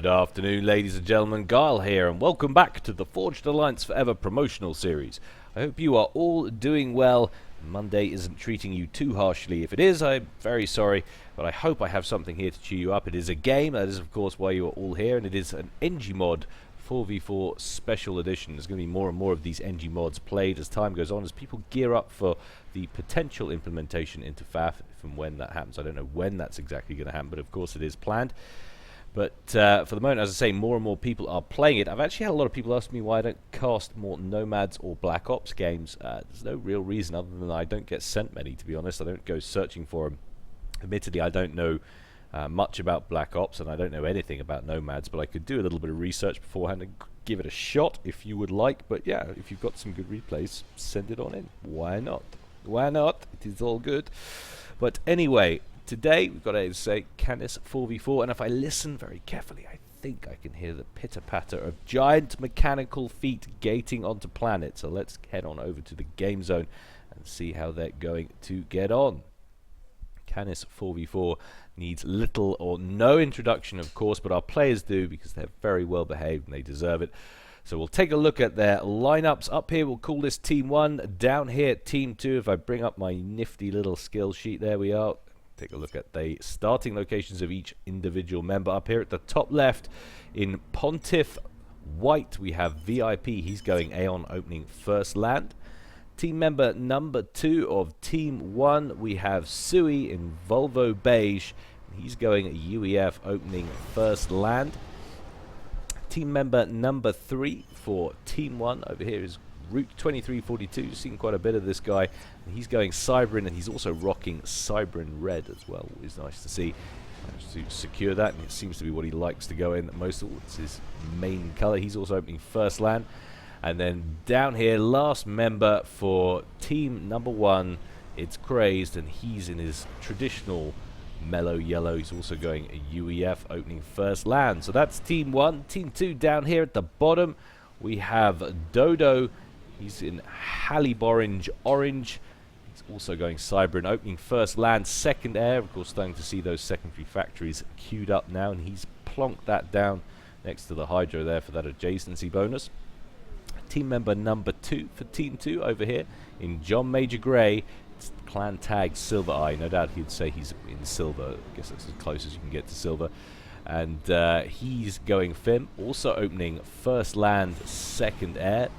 Good afternoon, ladies and gentlemen. Guile here, and welcome back to the Forged Alliance Forever promotional series. I hope you are all doing well. Monday isn't treating you too harshly. If it is, I'm very sorry, but I hope I have something here to cheer you up. It is a game, that is of course why you are all here, and it is an Engie mod 4v4 special edition. There's going to be more and more of these Engie mods played as time goes on, as people gear up for the potential implementation into FAF, if and when that happens. I don't know when that's exactly going to happen, but of course it is planned. But for the moment, as I say, more and more people are playing it. I've actually had a lot of people ask me why I don't cast more Nomads or Black Ops games. There's no real reason other than I don't get sent many, to be honest. I don't go searching for them. Admittedly, I don't know much about Black Ops, and I don't know anything about Nomads, but I could do a little bit of research beforehand and give it a shot if you would like. But yeah, if you've got some good replays, send it on in. Why not? Why not? It is all good. But anyway, today we've got to say Canis 4v4, and if I listen very carefully, I think I can hear the pitter-patter of giant mechanical feet gating onto planet. So let's head on over to the game zone and see how they're going to get on. Canis 4v4 needs little or no introduction, of course, but our players do because they're very well behaved and they deserve it. So we'll take a look at their lineups. Up here we'll call this Team 1, down here Team 2. If I bring up my nifty little skill sheet, there we are. Take a look at the starting locations of each individual member. Up here at the top left in Pontiff White we have VIP. He's going Aeon, opening first land. Team member number 2 of Team 1 we have Sui in Volvo Beige. He's going UEF, opening first land. Team member number 3 for Team 1 over here is Route 2342. You've seen quite a bit of this guy. He's going Cybrin, and he's also rocking Cybrin Red as well. Always nice to see. Managed to secure that, and it seems to be what he likes to go in most of. It's his main colour. He's also opening first land. And then down here, last member for team number 1, it's Crazed, and he's in his traditional mellow yellow. He's also going a UEF, opening first land. So that's team 1. Team 2 down here at the bottom, we have Dodo. He's in Hallyborange Orange. He's also going Cybrin, opening first land, second air. Of course, starting to see those secondary factories queued up now, and he's plonked that down next to the Hydro there for that adjacency bonus. Team member number 2 for Team 2 over here in John Major Grey. It's clan tag Silver Eye. No doubt he'd say he's in silver. I guess that's as close as you can get to silver. And he's going Fim, also opening first land, second air.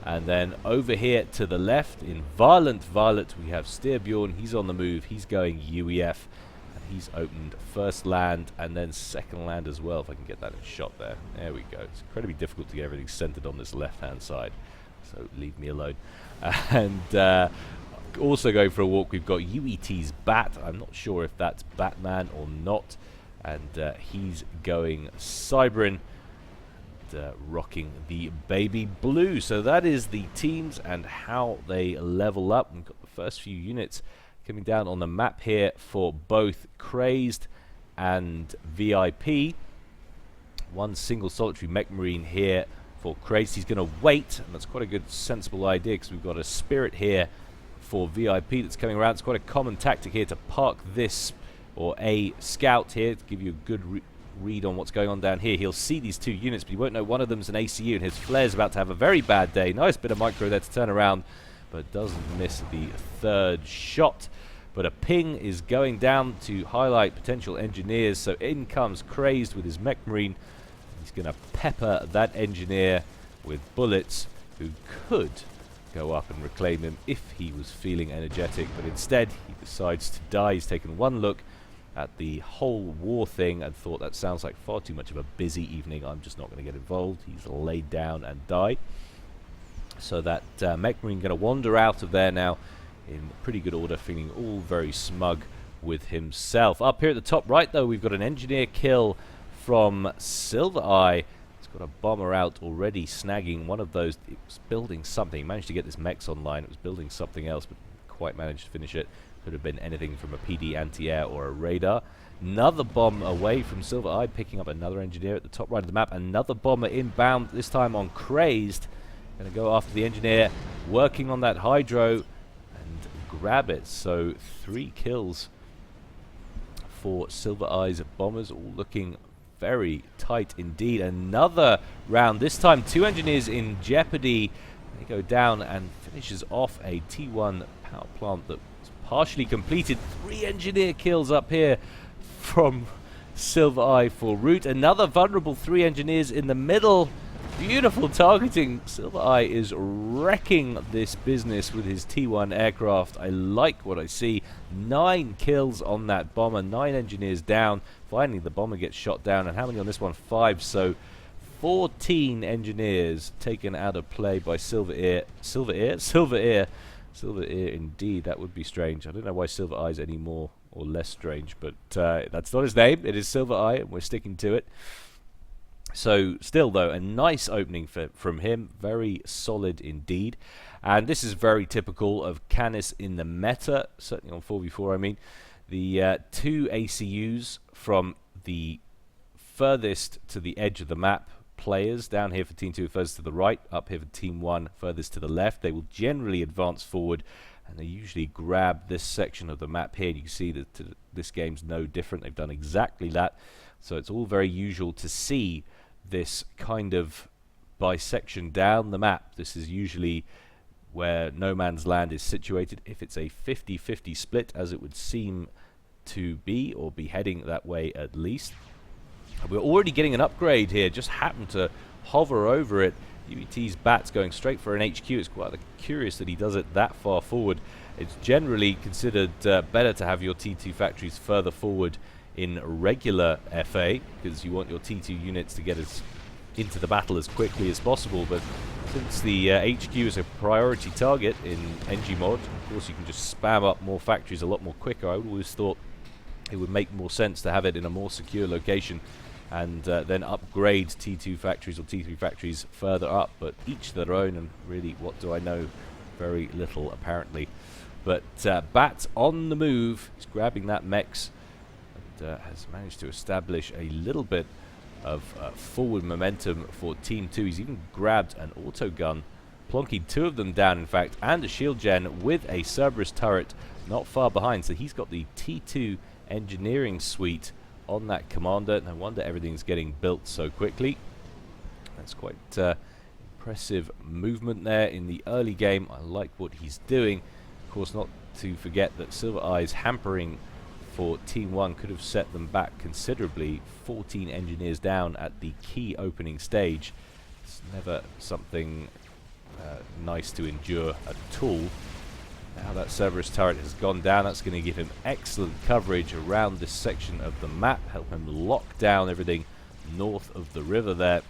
And then over here to the left in Violent Violet we have Steerbjorn. He's on the move. He's going UEF, and he's opened first land and then second land as well, if I can get that in shot there. There we go. It's incredibly difficult to get everything centered on this left hand side, so leave me alone. And also going for a walk we've got UET's Bat. I'm not sure if that's Batman or not, and he's going Cybrin, rocking the baby blue. So that is the teams and how they level up. We've got the first few units coming down on the map here for both Crazed and VIP. One single solitary mech marine here for Crazed. He's going to wait, and that's quite a good sensible idea because we've got a spirit here for VIP that's coming around. It's quite a common tactic here to park this, or a scout here, to give you a good read on what's going on down here. He'll see these two units, but he won't know one of them's an ACU, and his flare's about to have a very bad day. Nice bit of micro there to turn around, but doesn't miss the third shot. But a ping is going down to highlight potential engineers, so in comes Crazed with his mech marine. He's going to pepper that engineer with bullets, who could go up and reclaim him if he was feeling energetic, but instead he decides to die. He's taken one look at the whole war thing and thought that sounds like far too much of a busy evening. I'm just not going to get involved. He's laid down and died. So that mech marine going to wander out of there now in pretty good order, feeling all very smug with himself. Up here at the top right, though, we've got an engineer kill from Silver Eye. It's got a bomber out already, snagging one of those. It was building something. Managed to get this mechs online. It was building something else, but quite managed to finish it. Could have been anything from a PD anti-air or a radar. Another bomb away from Silver Eye, picking up another engineer at the top right of the map. Another bomber inbound, this time on Crazed. Going to go after the engineer, working on that Hydro, and grab it. So 3 kills for Silver Eye's bombers, all looking very tight indeed. Another round, this time 2 engineers in jeopardy. They go down and finishes off a T1 power plant that was partially completed. 3 engineer kills up here from Silver Eye for Root. Another vulnerable 3 engineers in the middle. Beautiful targeting. Silver Eye is wrecking this business with his T1 aircraft. I like what I see. 9 kills on that bomber. 9 engineers down. Finally, the bomber gets shot down. And how many on this one? 5. So 14 engineers taken out of play by Silver Ear. Silver Ear? Silver Ear. Silver Ear indeed. That would be strange. I don't know why Silver Eye is any more or less strange. But that's not his name. It is Silver Eye, and we're sticking to it. So still, though, a nice opening from him. Very solid indeed. And this is very typical of Canis in the meta, certainly on 4v4, I mean. The 2 ACUs from the furthest to the edge of the map players, down here for Team 2, furthest to the right, up here for Team 1, furthest to the left. They will generally advance forward, and they usually grab this section of the map here. You can see that this game's no different. They've done exactly that. So it's all very usual to see this kind of bisection down the map. This is usually where no man's land is situated. If it's a 50-50 split, as it would seem to be, or be heading that way at least. We're already getting an upgrade here. Just happened to hover over it. UET's Bat's going straight for an HQ. It's quite curious that he does it that far forward. It's generally considered better to have your T2 factories further forward in regular FA, because you want your T2 units to get into the battle as quickly as possible. But since the HQ is a priority target in Engie mod, of course you can just spam up more factories a lot more quicker. I always thought it would make more sense to have it in a more secure location and then upgrade T2 factories or T3 factories further up, but each their own, and really, what do I know? Very little, apparently. But Bat on the move. He's grabbing that mechs. Has managed to establish a little bit of forward momentum for Team 2. He's even grabbed an auto gun, plonking 2 of them down, in fact, and a shield gen with a Cerberus turret not far behind. So he's got the T2 engineering suite on that commander. No wonder everything's getting built so quickly. That's quite impressive movement there in the early game. I like what he's doing. Of course, not to forget that Silver Eye's hampering for Team 1 could have set them back considerably. 14 engineers down at the key opening stage. It's never something nice to endure at all. Now that Cerberus turret has gone down, that's going to give him excellent coverage around this section of the map, help him lock down everything north of the river there.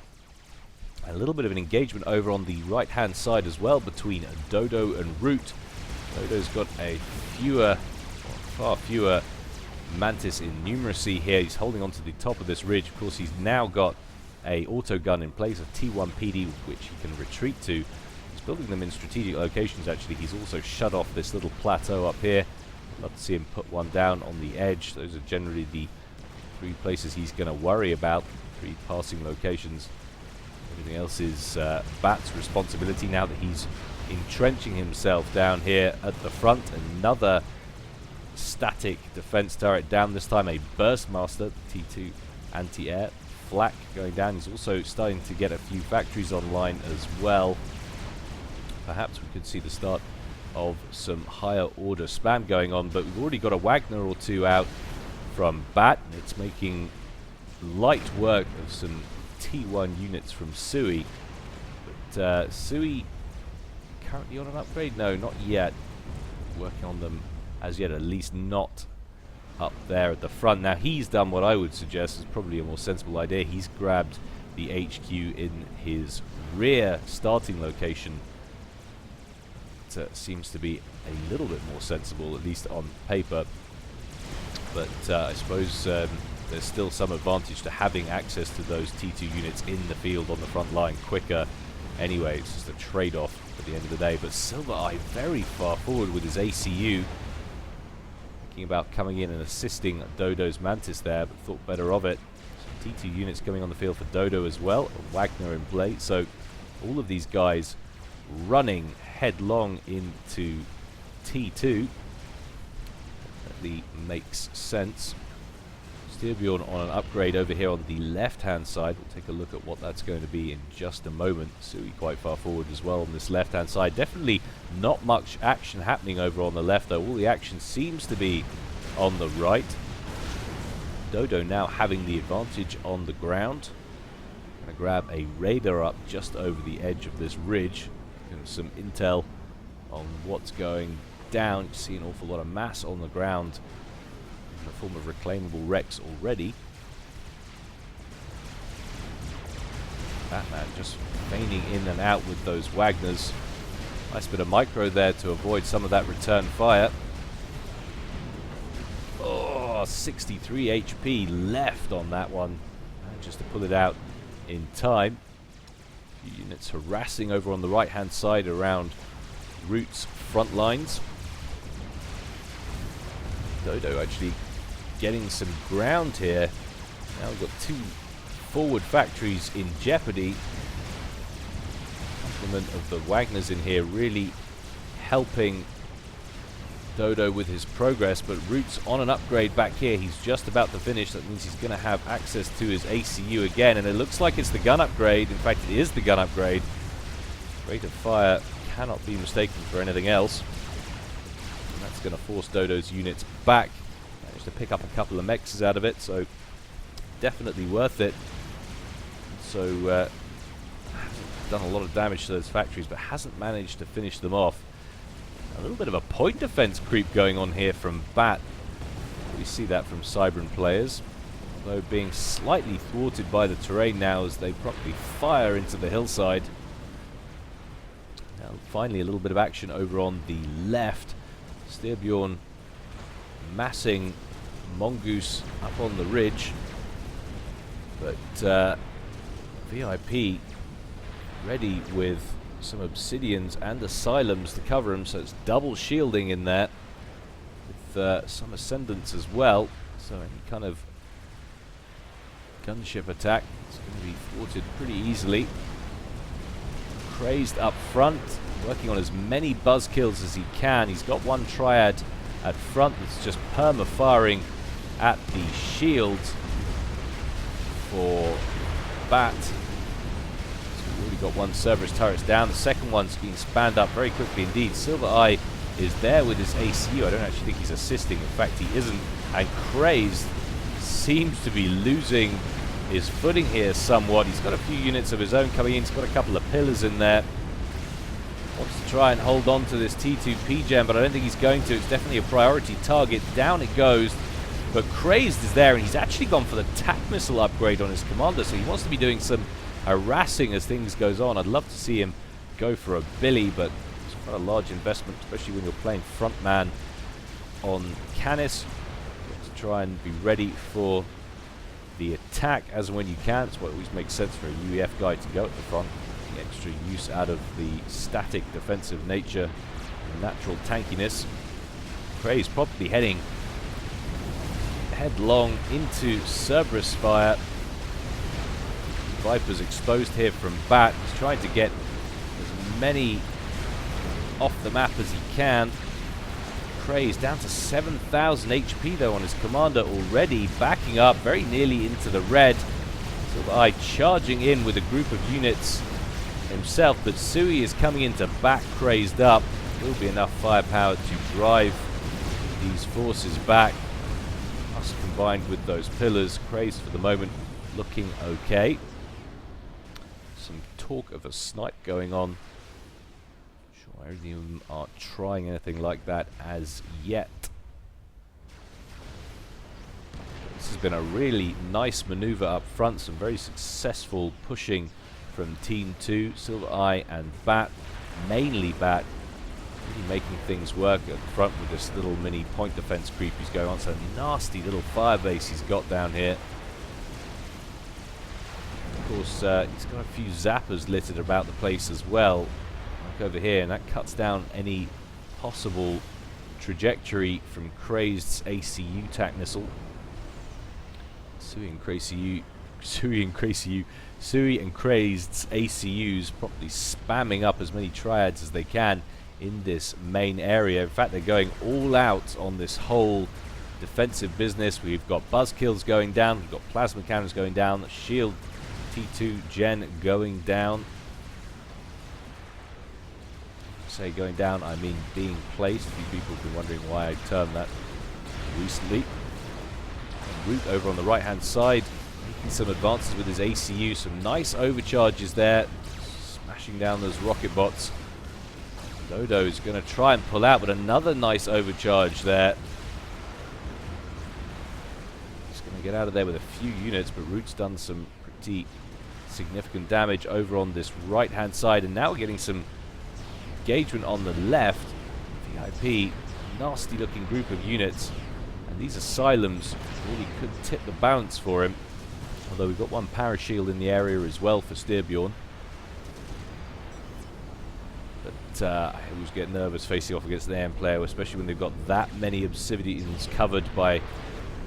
A little bit of an engagement over on the right-hand side as well between Dodo and Root. Dodo's got far fewer Mantis in numeracy here. He's holding on to the top of this ridge. Of course, he's now got a auto gun in place, a T1 PD, which he can retreat to. He's building them in strategic locations, actually. He's also shut off this little plateau up here. I'd love to see him put one down on the edge. Those are generally the 3 places he's going to worry about, 3 passing locations. Everything else is Bat's responsibility now that he's entrenching himself down here at the front. Another static defense turret down, this time a Burstmaster, T2 anti-air. Flak going down. He's also starting to get a few factories online as well. Perhaps we could see the start of some higher order spam going on, but we've already got a Wagner or 2 out from Bat. It's making light work of some T1 units from Sui. But Sui currently on an upgrade? No, not yet. Working on them as yet, at least not up there at the front. Now he's done what I would suggest is probably a more sensible idea. He's grabbed the HQ in his rear starting location. It seems to be a little bit more sensible, at least on paper. But I suppose there's still some advantage to having access to those T2 units in the field on the front line quicker. Anyway, it's just a trade-off at the end of the day. But Silver Eye very far forward with his ACU. Thinking about coming in and assisting Dodo's Mantis there, but thought better of it. Some T2 units coming on the field for Dodo as well. Wagner in play. So all of these guys running headlong into T2. That makes sense. Styrbjorn on an upgrade over here on the left-hand side. We'll take a look at what that's going to be in just a moment. Sui quite far forward as well on this left-hand side. Definitely not much action happening over on the left, though. All the action seems to be on the right. Dodo now having the advantage on the ground. Going to grab a radar up just over the edge of this ridge. Give him some intel on what's going down. You see an awful lot of mass on the ground in the form of reclaimable wrecks already. Batman just feigning in and out with those Wagners. Nice bit of micro there to avoid some of that return fire. Oh, 63 HP left on that one. Just to pull it out in time. A few units harassing over on the right hand side around Root's front lines. Dodo actually getting some ground here. Now we've got two forward factories in jeopardy. Complement of the Wagners in here really helping Dodo with his progress, but Root's on an upgrade back here. He's just about to finish. That means he's going to have access to his ACU again, and it looks like it's the gun upgrade. In fact, it is the gun upgrade. Rate of fire cannot be mistaken for anything else. And that's going to force Dodo's units back. Managed to pick up a couple of mexes out of it, so definitely worth it. So done a lot of damage to those factories, but hasn't managed to finish them off. A little bit of a point defense creep going on here from Bat. We see that from Cybran players, although being slightly thwarted by the terrain now as they promptly fire into the hillside. Now finally a little bit of action over on the left. Styrbjorn massing Mongoose up on the ridge, but VIP ready with some Obsidians and Asylums to cover him, so it's double shielding in there with some Ascendants as well. So any kind of gunship attack is going to be thwarted pretty easily. Crazed up front, working on as many buzz kills as he can. He's got one triad at front that's just perma-firing at the shield for Bat. Already got one Cerberus turret down. The second one's being spanned up very quickly indeed. Silver Eye is there with his ACU. I don't actually think he's assisting. In fact, he isn't. And Crazed seems to be losing his footing here somewhat. He's got a few units of his own coming in. He's got a couple of pillars in there. Wants to try and hold on to this T2P gem, but I don't think he's going to. It's definitely a priority target. Down it goes. But Crazed is there, and he's actually gone for the TAC missile upgrade on his commander, so he wants to be doing some harassing as things goes on. I'd love to see him go for a Billy, but it's quite a large investment, especially when you're playing front man on Canis. You have to try and be ready for the attack as and when you can. It's what always makes sense for a UEF guy to go at the front. The extra use out of the static defensive nature and natural tankiness. Craze probably heading headlong into Cerberus fire. Viper's exposed here from Bat. He's trying to get as many off the map as he can. Craze down to 7,000 HP though on his commander already, backing up very nearly into the red. Silver Eye charging in with a group of units himself, but Sui is coming into back Crazed up. Will be enough firepower to drive these forces back. Plus combined with those pillars, Crazed for the moment looking okay. Some talk of a snipe going on. Sure, I don't think of them are trying anything like that as yet. This has been a really nice maneuver up front. Some very successful pushing from Team 2, Silver Eye and Bat. Mainly Bat. Really making things work at the front with this little mini point defense creep he's going on. So nasty little fire base he's got down here. Of course, he's got a few zappers littered about the place as well, like over here, and that cuts down any possible trajectory from Crazed's ACU TAC missile. Sui and Crazed's ACUs probably spamming up as many triads as they can in this main area. In fact, they're going all out on this whole defensive business. We've got buzzkills going down, we've got plasma cannons going down, shield T2 gen going down. Say going down, I mean being placed. A few people have been wondering why I termed that recently. Root over on the right hand side, making some advances with his ACU, some nice overcharges there, smashing down those rocket bots. Dodo's going to try and pull out, but another nice overcharge there. He's going to get out of there with a few units, but Root's done some pretty significant damage over on this right hand side, and now we're getting some engagement on the left. VIP, nasty looking group of units, and these asylums really could tip the balance for him, although we've got one parashield in the area as well for Styrbjorn. But I always get nervous facing off against an AM player, especially when they've got that many obsidians covered by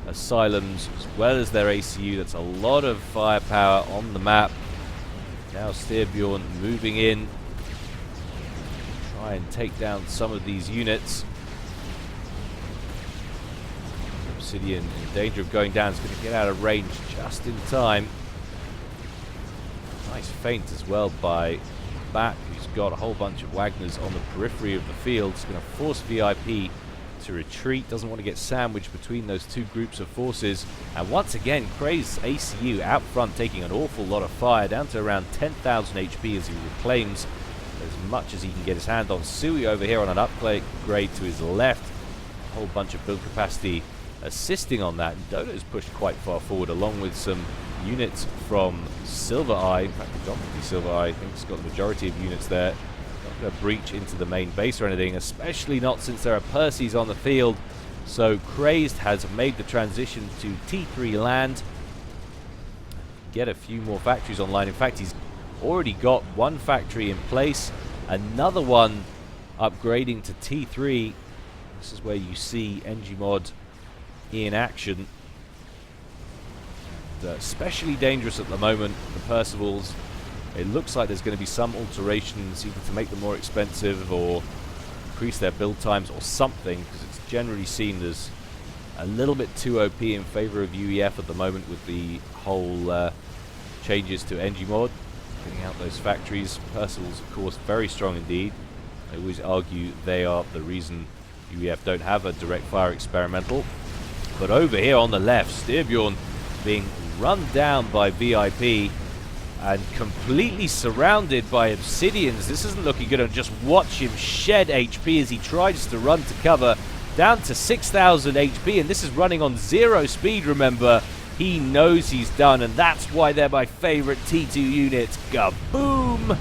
asylums as well as their ACU. That's a lot of firepower on the map. Now Styrbjorn moving in, try and take down some of these units. Obsidian in danger of going down. It's going to get out of range just in time. Nice feint as well by Bat, who's got a whole bunch of Wagners on the periphery of the field. It's going to force VIP to retreat. Doesn't want to get sandwiched between those two groups of forces. And once again, Kray's ACU out front taking an awful lot of fire, down to around 10,000 HP as he reclaims as much as he can get his hand on. Sui over here on an upgrade to his left. A whole bunch of build capacity assisting on that. And Dodo's pushed quite far forward along with some units from Silver Eye. In fact, predominantly Silver Eye. I think he's got the majority of units there. Not going to breach into the main base or anything, especially not since there are Percys on the field. So Crazed has made the transition to T3 land. Get a few more factories online. In fact, he's already got one factory in place, another one upgrading to T3. This is where you see Engie mod in action. Especially dangerous at the moment, the Percivals. It looks like there's going to be some alterations, either to make them more expensive or increase their build times or something, because it's generally seen as a little bit too OP in favor of UEF at the moment with the whole changes to Engie mod. Getting out those factories. Percivals, of course, very strong indeed. I always argue they are the reason UEF don't have a direct fire experimental. But over here on the left, Styrbjorn being run down by VIP and completely surrounded by Obsidians. This isn't looking good, and just watch him shed HP as he tries to run to cover, down to 6,000 HP, and this is running on 0 speed, remember. He knows he's done, and that's why they're my favorite T2 units. Kaboom!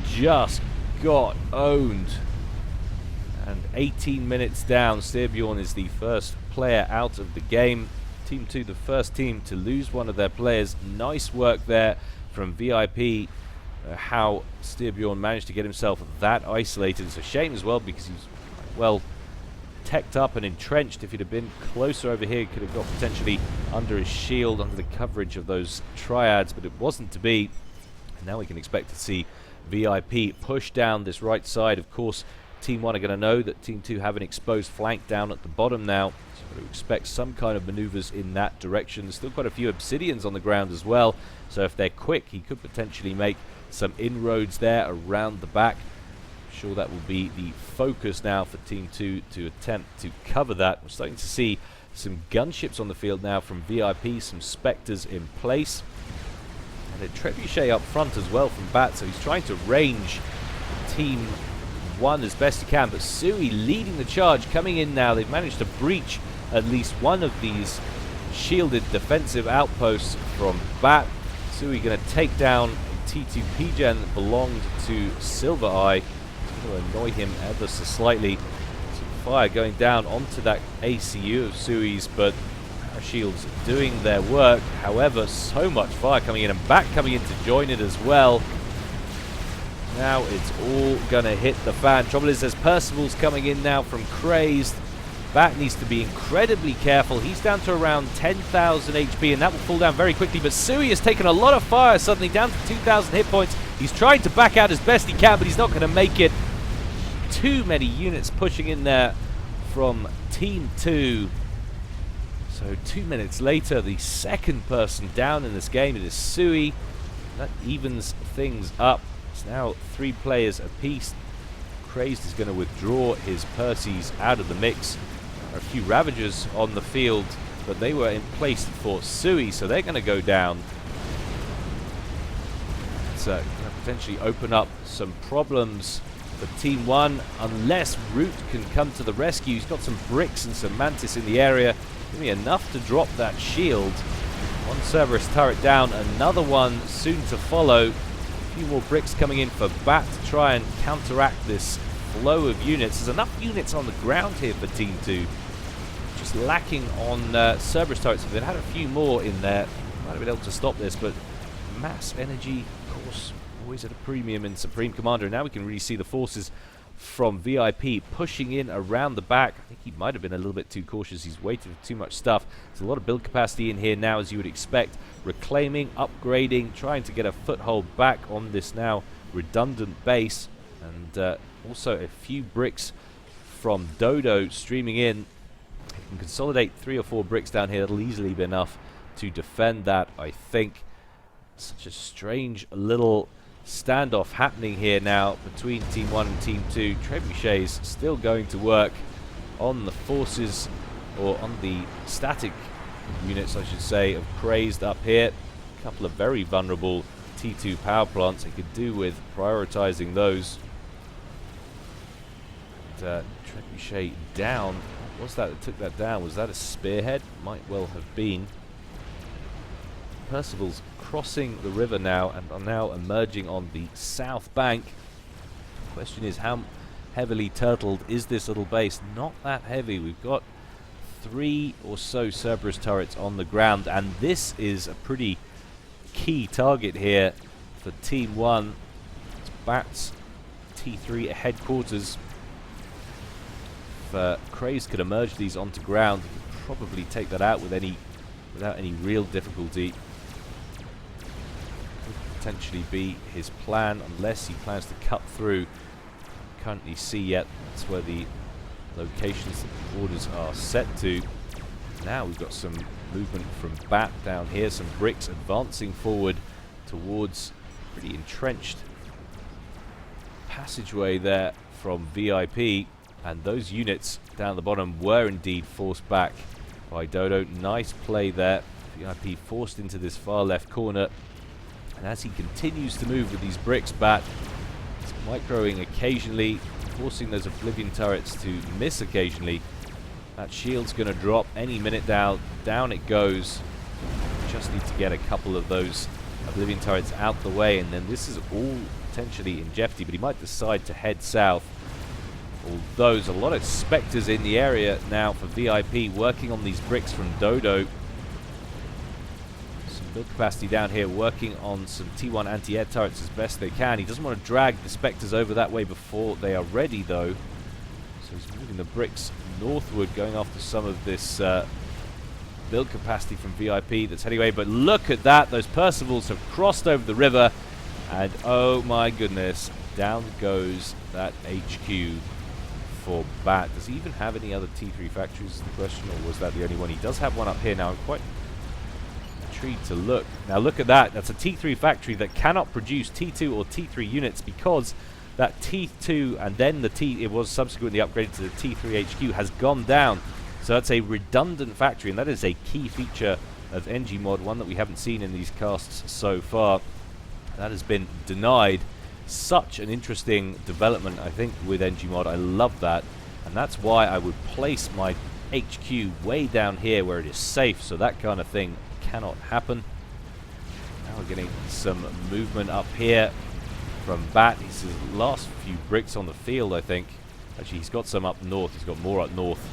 Just got owned. And 18 minutes down, Styrbjorn is the first player out of the game. Team 2, the first team to lose one of their players. Nice work there from VIP. How Styrbjorn managed to get himself that isolated. It's a shame as well, because he's well teched up and entrenched. If he'd have been closer over here, he could have got potentially under his shield, under the coverage of those triads, but it wasn't to be. And now we can expect to see VIP push down this right side. Of course, Team 1 are going to know that Team 2 have an exposed flank down at the bottom now, so we expect some kind of maneuvers in that direction. There's still quite a few Obsidians on the ground as well, so if they're quick, he could potentially make some inroads there around the back. I'm sure that will be the focus now for Team 2 to attempt to cover that. We're starting to see some gunships on the field now from VIP, some Spectres in place, and a Trebuchet up front as well from Bat, so he's trying to range Team 1 as best he can, but Sui leading the charge, coming in now. They've managed to breach at least one of these shielded defensive outposts from Bat. Sui going to take down a T2 P-Gen that belonged to Silver Eye. It's going to annoy him ever so slightly. Some fire going down onto that ACU of Sui's, but our shields doing their work. However, so much fire coming in, and Bat coming in to join it as well. Now it's all going to hit the fan. Trouble is, there's Percival's coming in now from Crazed. Bat needs to be incredibly careful. He's down to around 10,000 HP, and that will fall down very quickly. But Sui has taken a lot of fire suddenly, down to 2,000 hit points. He's trying to back out as best he can, but he's not going to make it. Too many units pushing in there from Team 2. So 2 minutes later, the second person down in this game, it is Sui. That evens things up. It's now 3 players apiece. Crazed is going to withdraw his Perseus out of the mix. There are a few Ravagers on the field, but they were in place for Sui, so they're going to go down. It's going to potentially open up some problems for Team 1, unless Root can come to the rescue. He's got some bricks and some Mantis in the area. Give me enough to drop that shield. One Cerberus turret down, another one soon to follow. A few more bricks coming in for Bat to try and counteract this flow of units. There's enough units on the ground here for Team 2. Just lacking on Cerberus turrets. If they'd had a few more in there, might have been able to stop this, but mass energy, of course, always at a premium in Supreme Commander. And now we can really see the forces from VIP pushing in around the back. I think he might have been a little bit too cautious. He's waited for too much stuff. There's a lot of build capacity in here now, as you would expect. Reclaiming, upgrading, trying to get a foothold back on this now redundant base. And also a few bricks from Dodo streaming in. You can consolidate 3 or 4 bricks down here. That'll easily be enough to defend that, I think. Such a strange little standoff happening here now between Team 1 and Team 2. Trebuchets still going to work on the forces, or on the static units, I should say, of Crazed up here. A couple of very vulnerable T2 power plants. They could do with prioritizing those. And, Trebuchet down. What was that took that down? Was that a spearhead? Might well have been. Percival's crossing the river now and are now emerging on the south bank. The question is, how heavily turtled is this little base? Not that heavy. We've got 3 or so Cerberus turrets on the ground, and this is a pretty key target here for Team 1. It's Bats T3 at headquarters. If Craze could emerge these onto ground, he could probably take that out without any real difficulty. Potentially be his plan, unless he plans to cut through. Can't really see yet. That's where the locations that the orders are set to. Now we've got some movement from Bat down here, some bricks advancing forward towards pretty entrenched passageway there from VIP, and those units down the bottom were indeed forced back by Dodo. Nice play there. VIP forced into this far left corner. And as he continues to move with these bricks, Bat is microing occasionally, forcing those Oblivion turrets to miss occasionally. That shield's going to drop any minute now. Down it goes. Just need to get a couple of those Oblivion turrets out the way, and then this is all potentially in jeopardy, but he might decide to head south. Although there's a lot of Spectres in the area now for VIP, working on these bricks from Dodo. Build capacity down here, working on some T1 anti-air turrets as best they can. He doesn't want to drag the Spectres over that way before they are ready, though. So he's moving the bricks northward, going after some of this build capacity from VIP that's heading away. But look at that! Those Percivals have crossed over the river, and oh my goodness, down goes that HQ for Bat. Does he even have any other T3 factories is the question, or was that the only one? He does have one up here now. I'm quite intrigued to look. Now look at that. That's a T3 factory that cannot produce T2 or T3 units, because that T2 and then it was subsequently upgraded to the T3 HQ has gone down. So that's a redundant factory, and that is a key feature of Engie mod, one that we haven't seen in these casts so far. That has been denied. Such an interesting development, I think, with Engie mod. I love that, and that's why I would place my HQ way down here where it is safe, so that kind of thing cannot happen. Now we're getting some movement up here from Bat. He's his last few bricks on the field, I think. Actually, he's got some up north. He's got more up north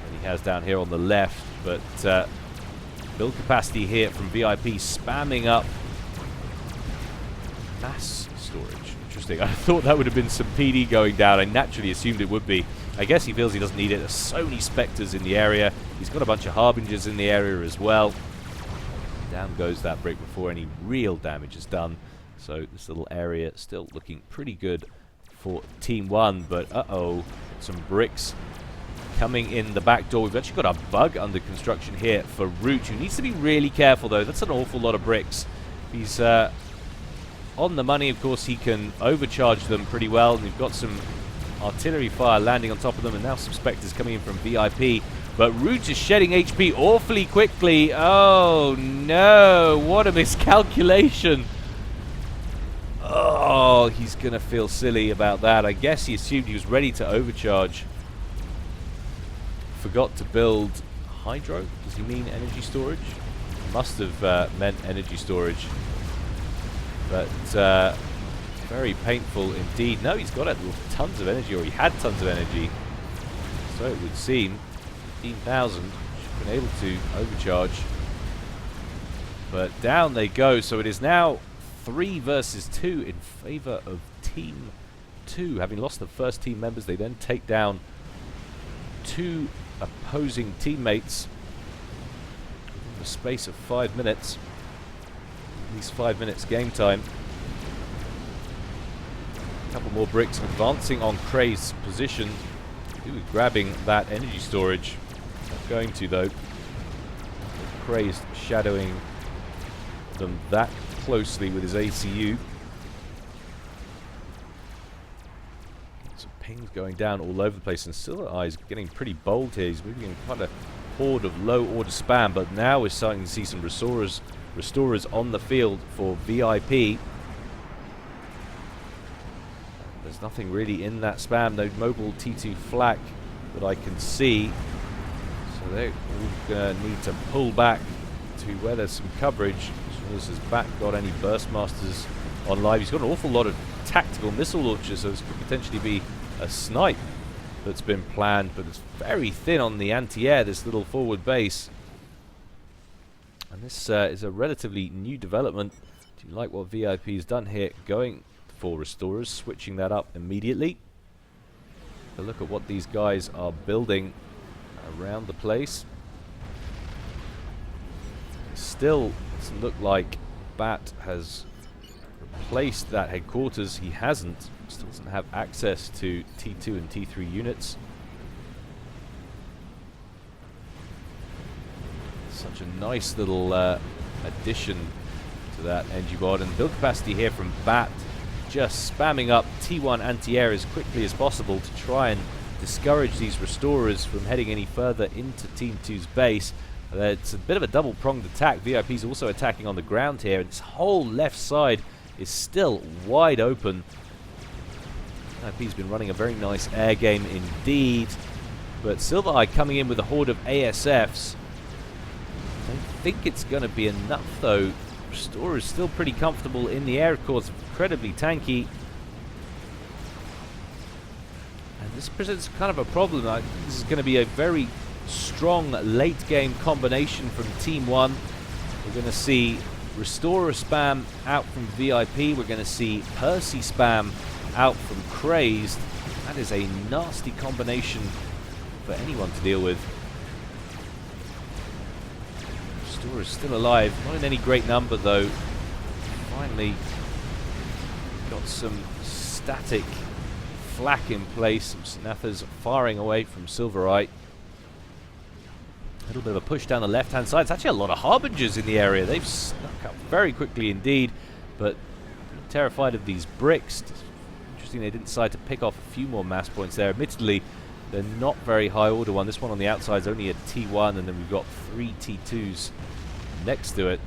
than he has down here on the left. But build capacity here from VIP, spamming up mass storage. Interesting. I thought that would have been some PD going down. I naturally assumed it would be. I guess he feels he doesn't need it. There's so many Spectres in the area. He's got a bunch of Harbingers in the area as well. Down goes that brick before any real damage is done. So this little area still looking pretty good for Team 1. But uh-oh, some bricks coming in the back door. We've actually got a bug under construction here for Root, who needs to be really careful, though. That's an awful lot of bricks. He's on the money, of course. He can overcharge them pretty well. And we've got some artillery fire landing on top of them, and now some Spectres coming in from VIP. But Root is shedding HP awfully quickly. Oh, no. What a miscalculation. Oh, he's going to feel silly about that. I guess he assumed he was ready to overcharge. Forgot to build hydro. Does he mean energy storage? Must have meant energy storage. But very painful indeed. No, he's got tons of energy, or he had tons of energy. So it would seem. 15,000. Should have been able to overcharge. But down they go. So it is now 3 versus 2 in favor of Team 2. Having lost the first team members, they then take down 2 opposing teammates in the space of 5 minutes. At least 5 minutes game time. A couple more bricks advancing on Cray's position. He was grabbing that energy storage. Not going to, though. Cray's shadowing them that closely with his ACU. Some pings going down all over the place, and Silver Eye's getting pretty bold here. He's moving in quite a horde of low order spam, but now we're starting to see some restorers on the field for VIP. There's nothing really in that spam, no mobile T2 flak that I can see. So they're going to need to pull back to where there's some coverage. As soon as his back got any Burstmasters on live. He's got an awful lot of tactical missile launchers, so this could potentially be a snipe that's been planned, but it's very thin on the anti-air, this little forward base. And this is a relatively new development. Do you like what VIP has done here? Going for Restorers, switching that up immediately. A look at what these guys are building around the place. Still doesn't look like Bat has replaced that headquarters. He hasn't. Still doesn't have access to T2 and T3 units. Such a nice little addition to that Engie bod. And build capacity here from Bat, just spamming up T1 anti-air as quickly as possible to try and discourage these Restorers from heading any further into Team 2's base. It's a bit of a double-pronged attack. VIP's also attacking on the ground here, and this whole left side is still wide open. VIP's been running a very nice air game indeed, but Silver Eye coming in with a horde of ASFs. I don't think it's going to be enough, though. Restorer is still pretty comfortable in the air, of course, incredibly tanky. And this presents kind of a problem. This is going to be a very strong late game combination from Team 1. We're going to see Restorer spam out from VIP. We're going to see Percy spam out from Crazed. That is a nasty combination for anyone to deal with. Restorer is still alive, not in any great number though. Finally got some static flak in place. Some Snathers firing away from Silver Eye. A little bit of a push down the left-hand side. It's actually a lot of Harbingers in the area. They've snuck up very quickly indeed, but I'm terrified of these bricks. Interesting they didn't decide to pick off a few more mass points there. Admittedly, they're not very high order one. This one on the outside is only a T1, and then we've got 3 T2s next to it.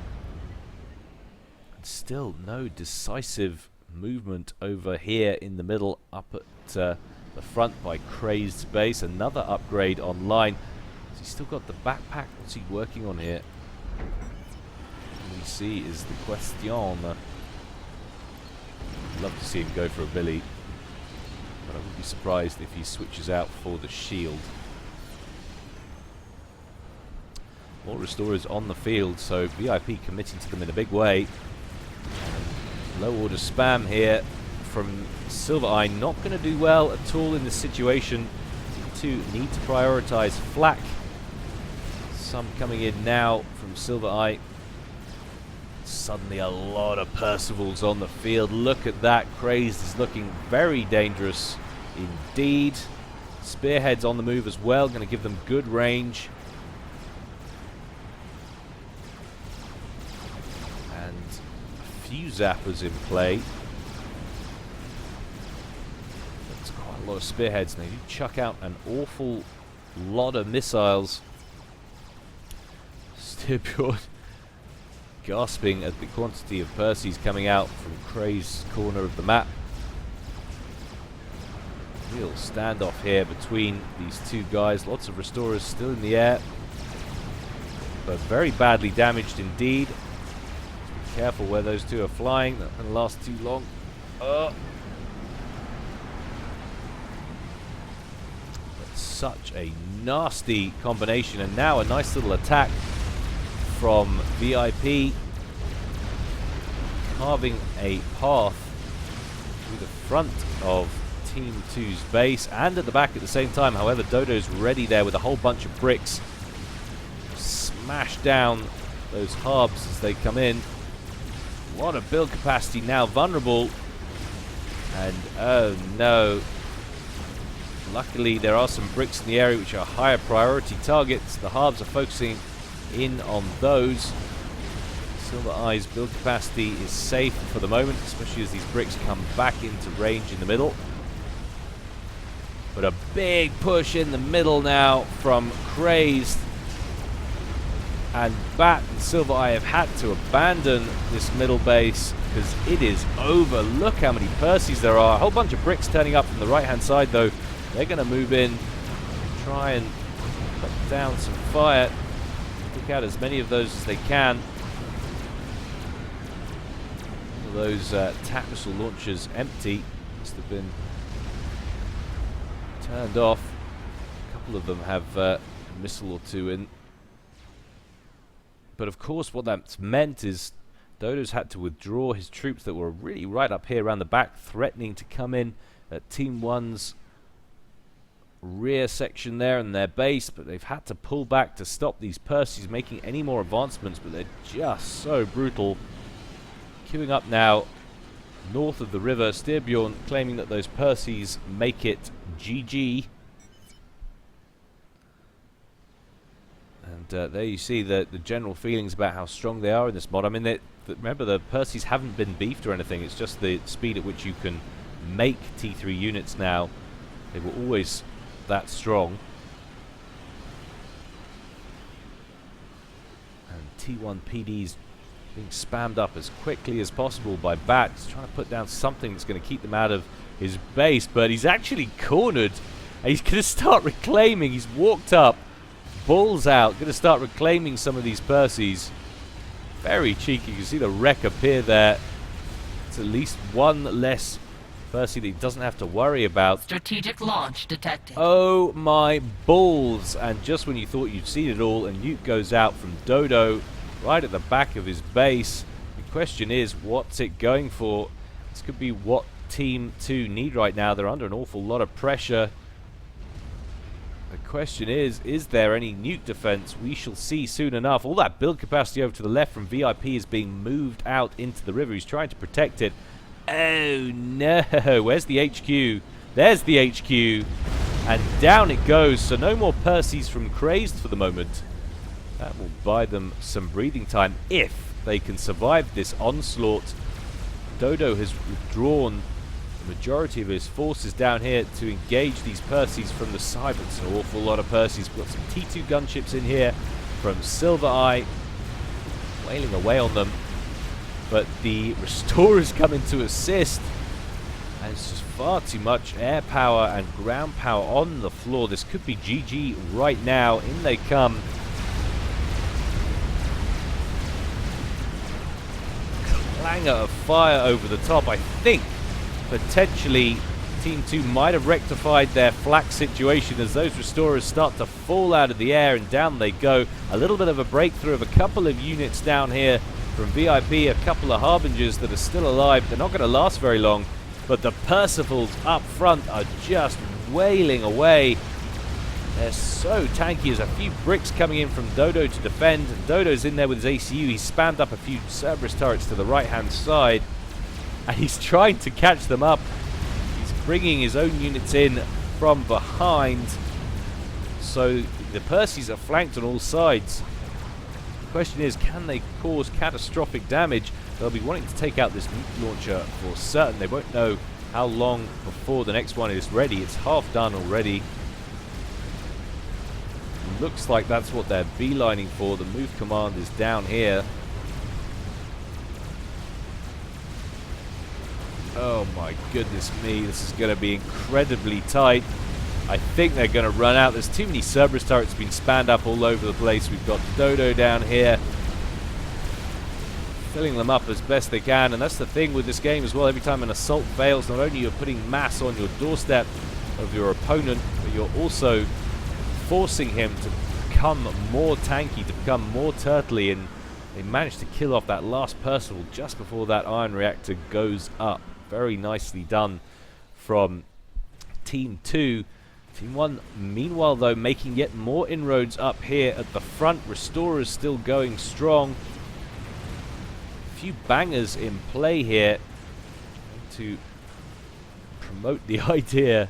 And still no decisive movement over here in the middle, up at the front by Crazed base. Another upgrade online. He's still got the backpack. What's he working on here? What we see is the question. I'd love to see him go for a Billy, but I wouldn't be surprised if he switches out for the shield. More Restorers on the field, so VIP committing to them in a big way. Low order spam here from Silver Eye. Not going to do well at all in this situation. Team 2 need to prioritize flak. Some coming in now from Silver Eye. Suddenly a lot of Percivals on the field. Look at that. Crazed is looking very dangerous indeed. Spearheads on the move as well, going to give them good range. And a few zappers in play. That's quite a lot of spearheads. They do chuck out an awful lot of missiles. Styrbjorn gasping at the quantity of Percy's coming out from Cray's corner of the map. Real standoff here between these two guys. Lots of restorers still in the air, but very badly damaged indeed. Be careful where those two are flying. Not going to last too long. That's such a nasty combination, and now a nice little attack from VIP, carving a path through the front of Team 2's base and at the back at the same time. However, Dodo's ready there with a whole bunch of bricks. Smash down those harbs as they come in. A lot of build capacity now vulnerable. And oh no. Luckily there are some bricks in the area which are higher priority targets. The harbs are focusing in on those. Silver Eye's build capacity is safe for the moment, especially as these bricks come back into range in the middle. But a big push in the middle now from Crazed. And Bat and Silver Eye have had to abandon this middle base because it is over. Look how many Percys there are. A whole bunch of bricks turning up from the right-hand side, though. They're going to move in, try and put down some fire. Pick out as many of those as they can. Those attack missile launchers empty. Must have been turned off. A couple of them have a missile or two in. But of course what that's meant is Dodo's had to withdraw his troops that were really right up here around the back, threatening to come in at Team 1's rear section there in their base, but they've had to pull back to stop these Percys making any more advancements, but they're just so brutal. Queuing up now north of the river. Styrbjorn claiming that those Percys make it GG. And there you see the general feelings about how strong they are in this mod. I mean, remember, the Percys haven't been beefed or anything. It's just the speed at which you can make T3 units now. They were always that strong. And T1 PD's being spammed up as quickly as possible by Bat. He's trying to put down something that's going to keep them out of his base, but he's actually cornered. And he's going to start reclaiming. He's walked up, balls out, going to start reclaiming some of these Percys. Very cheeky. You can see the wreck appear there. It's at least one less Percy that he doesn't have to worry about. Strategic launch detected. Oh my balls. And just when you thought you'd seen it all, a nuke goes out from Dodo right at the back of his base. The question is, what's it going for? This could be what Team 2 need right now. They're under an awful lot of pressure. The question is there any nuke defense? We shall see soon enough. All that build capacity over to the left from VIP is being moved out into the river. He's trying to protect it. Oh no, where's the HQ? There's the HQ. And down it goes. So no more Percys from Crazed for the moment. That will buy them some breathing time if they can survive this onslaught. Dodo has withdrawn the majority of his forces down here to engage these Percys from the side. But it's an awful lot of Percys. We've got some T2 gunships in here from Silver Eye, wailing away on them. But the Restorers come in to assist. And it's just far too much air power and ground power on the floor. This could be GG right now. In they come. Clangor of fire over the top. I think potentially Team 2 might have rectified their flak situation as those Restorers start to fall out of the air, and down they go. A little bit of a breakthrough of a couple of units down here from VIP, a couple of Harbingers that are still alive. They're not going to last very long, but the Percivals up front are just wailing away. They're so tanky. There's a few bricks coming in from Dodo to defend, and Dodo's in there with his ACU. He's spammed up a few Cerberus turrets to the right-hand side, and he's trying to catch them up. He's bringing his own units in from behind. So the Percys are flanked on all sides. The question is, can they cause catastrophic damage? They'll be wanting to take out this nuke launcher for certain. They won't know how long before the next one is ready. It's half done already. Looks like that's what they're beelining for. The move command is down here. Oh my goodness me, this is going to be incredibly tight. I think they're going to run out. There's too many Cerberus turrets being spanned up all over the place. We've got Dodo down here, filling them up as best they can. And that's the thing with this game as well. Every time an assault fails, not only you're putting mass on your doorstep of your opponent, but you're also forcing him to become more tanky, to become more turtly. And they managed to kill off that last Percival just before that iron reactor goes up. Very nicely done from Team 2. Team 1, meanwhile, though, making yet more inroads up here at the front. Restorers still going strong. A few bangers in play here to promote the idea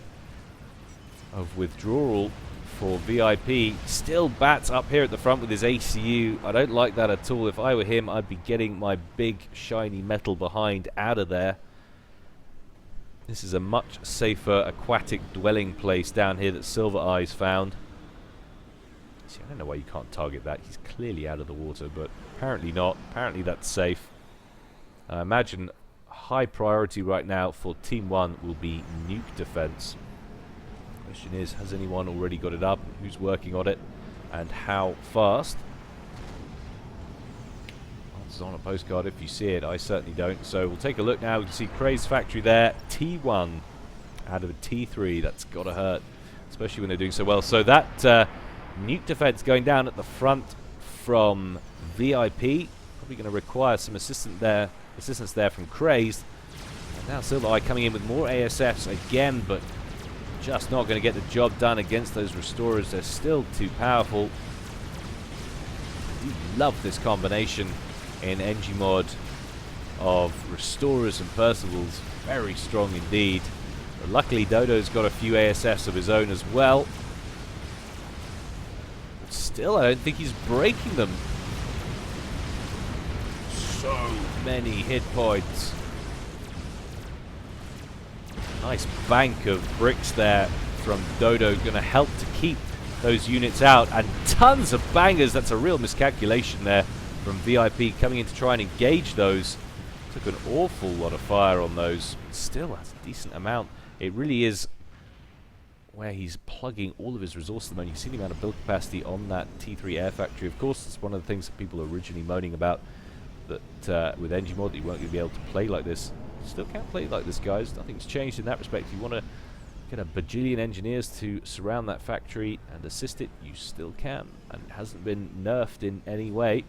of withdrawal for VIP. Still Bats up here at the front with his ACU. I don't like that at all. If I were him, I'd be getting my big shiny metal behind out of there. This is a much safer aquatic dwelling place down here that Silver Eyes found. See, I don't know why you can't target that. He's clearly out of the water, but apparently not. Apparently that's safe. I imagine high priority right now for Team 1 will be nuke defense. Question is, has anyone already got it up? Who's working on it? And how fast? It's on a postcard if you see it. I certainly don't. So we'll take a look now. We can see Craze Factory there. T1 out of a T3. That's got to hurt, especially when they're doing so well. So that nuke defense going down at the front from VIP. Probably going to require some assistance there from Crazed. And now Silver Eye coming in with more ASFs again, but just not going to get the job done against those Restorers. They're still too powerful. I love this combination in Engie mod of Restorers and Percivals. Very strong indeed. But luckily Dodo's got a few ASFs of his own as well. But still, I don't think he's breaking them. So many hit points. Nice bank of bricks there from Dodo. Going to help to keep those units out. And tons of bangers. That's a real miscalculation there from VIP coming in to try and engage those. Took an awful lot of fire on those. Still, that's a decent amount. It really is where he's plugging all of his resources at the moment. You can see the amount of build capacity on that T3 air factory. Of course, it's one of the things that people are originally moaning about, that with Engie mod, that you won't be able to play like this. Still can't play like this, guys. Nothing's changed in that respect. If you want to get a bajillion engineers to surround that factory and assist it, you still can. And it hasn't been nerfed in any way.